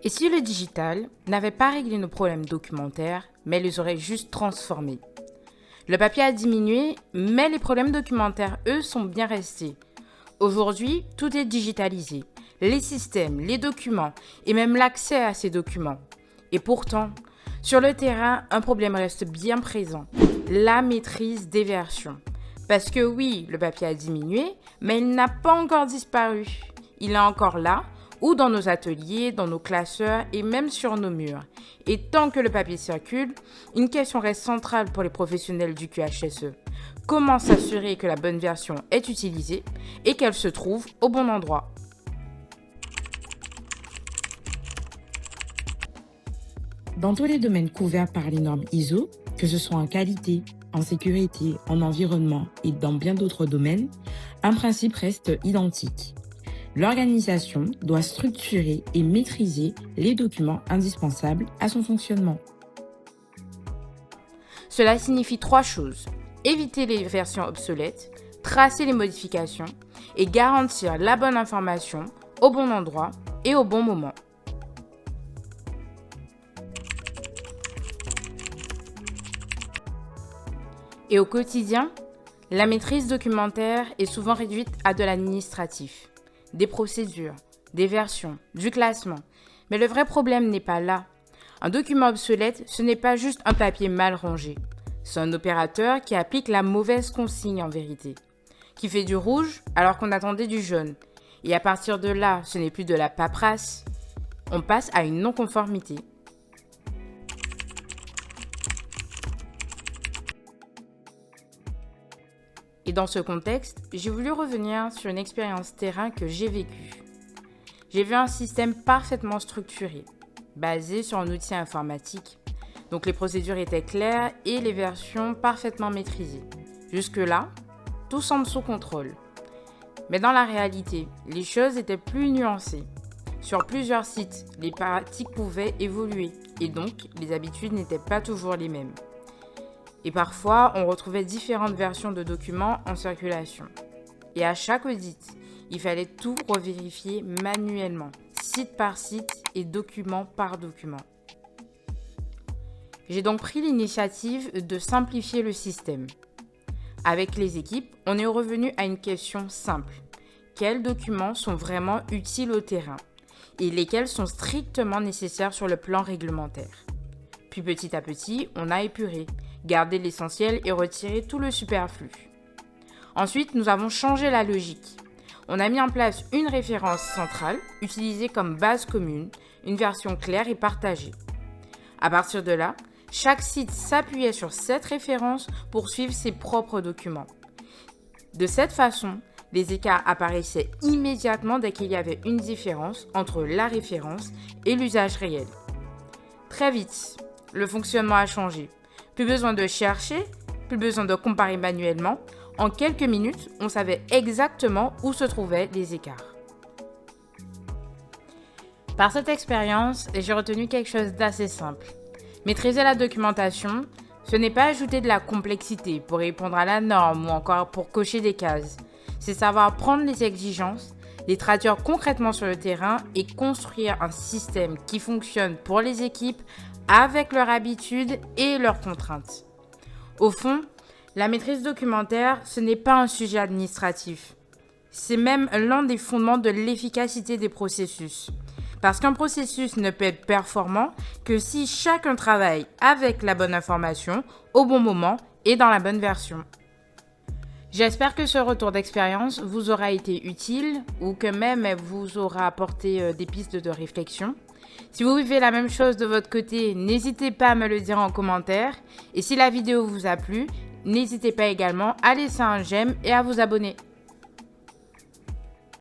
Et si le digital n'avait pas réglé nos problèmes documentaires, mais les aurait juste transformés? Le papier a diminué, mais les problèmes documentaires, eux, sont bien restés. Aujourd'hui, tout est digitalisé. Les systèmes, les documents et même l'accès à ces documents. Et pourtant, sur le terrain, un problème reste bien présent. La maîtrise des versions. Parce que oui, le papier a diminué, mais il n'a pas encore disparu. Il est encore là, ou dans nos ateliers, dans nos classeurs et même sur nos murs. Et tant que le papier circule, une question reste centrale pour les professionnels du QHSE. Comment s'assurer que la bonne version est utilisée et qu'elle se trouve au bon endroit? Dans tous les domaines couverts par les normes ISO, que ce soit en qualité, en sécurité, en environnement et dans bien d'autres domaines, un principe reste identique. L'organisation doit structurer et maîtriser les documents indispensables à son fonctionnement. Cela signifie 3 choses. Éviter les versions obsolètes, tracer les modifications et garantir la bonne information au bon endroit et au bon moment. Et au quotidien, la maîtrise documentaire est souvent réduite à de l'administratif. Des procédures, des versions, du classement. Mais le vrai problème n'est pas là. Un document obsolète, ce n'est pas juste un papier mal rangé. C'est un opérateur qui applique la mauvaise consigne en vérité, qui fait du rouge alors qu'on attendait du jaune. Et à partir de là, ce n'est plus de la paperasse, on passe à une non-conformité. Et dans ce contexte, j'ai voulu revenir sur une expérience terrain que j'ai vécue. J'ai vu un système parfaitement structuré, basé sur un outil informatique. Donc les procédures étaient claires et les versions parfaitement maîtrisées. Jusque-là, tout semble sous contrôle. Mais dans la réalité, les choses étaient plus nuancées. Sur plusieurs sites, les pratiques pouvaient évoluer et donc les habitudes n'étaient pas toujours les mêmes. Et parfois, on retrouvait différentes versions de documents en circulation. Et à chaque audit, il fallait tout revérifier manuellement, site par site et document par document. J'ai donc pris l'initiative de simplifier le système. Avec les équipes, on est revenu à une question simple. Quels documents sont vraiment utiles au terrain et lesquels sont strictement nécessaires sur le plan réglementaire? Puis petit à petit, on a épuré, gardé l'essentiel et retiré tout le superflu. Ensuite, nous avons changé la logique. On a mis en place une référence centrale, utilisée comme base commune, une version claire et partagée. À partir de là, chaque site s'appuyait sur cette référence pour suivre ses propres documents. De cette façon, les écarts apparaissaient immédiatement dès qu'il y avait une différence entre la référence et l'usage réel. Très vite, le fonctionnement a changé. Plus besoin de chercher, plus besoin de comparer manuellement. En quelques minutes, on savait exactement où se trouvaient les écarts. Par cette expérience, j'ai retenu quelque chose d'assez simple. Maîtriser la documentation, ce n'est pas ajouter de la complexité pour répondre à la norme ou encore pour cocher des cases. C'est savoir prendre les exigences, les traduire concrètement sur le terrain et construire un système qui fonctionne pour les équipes avec leurs habitudes et leurs contraintes. Au fond, la maîtrise documentaire, ce n'est pas un sujet administratif. C'est même l'un des fondements de l'efficacité des processus. Parce qu'un processus ne peut être performant que si chacun travaille avec la bonne information, au bon moment et dans la bonne version. J'espère que ce retour d'expérience vous aura été utile ou que même vous aura apporté des pistes de réflexion. Si vous vivez la même chose de votre côté, n'hésitez pas à me le dire en commentaire. Et si la vidéo vous a plu, n'hésitez pas également à laisser un j'aime et à vous abonner.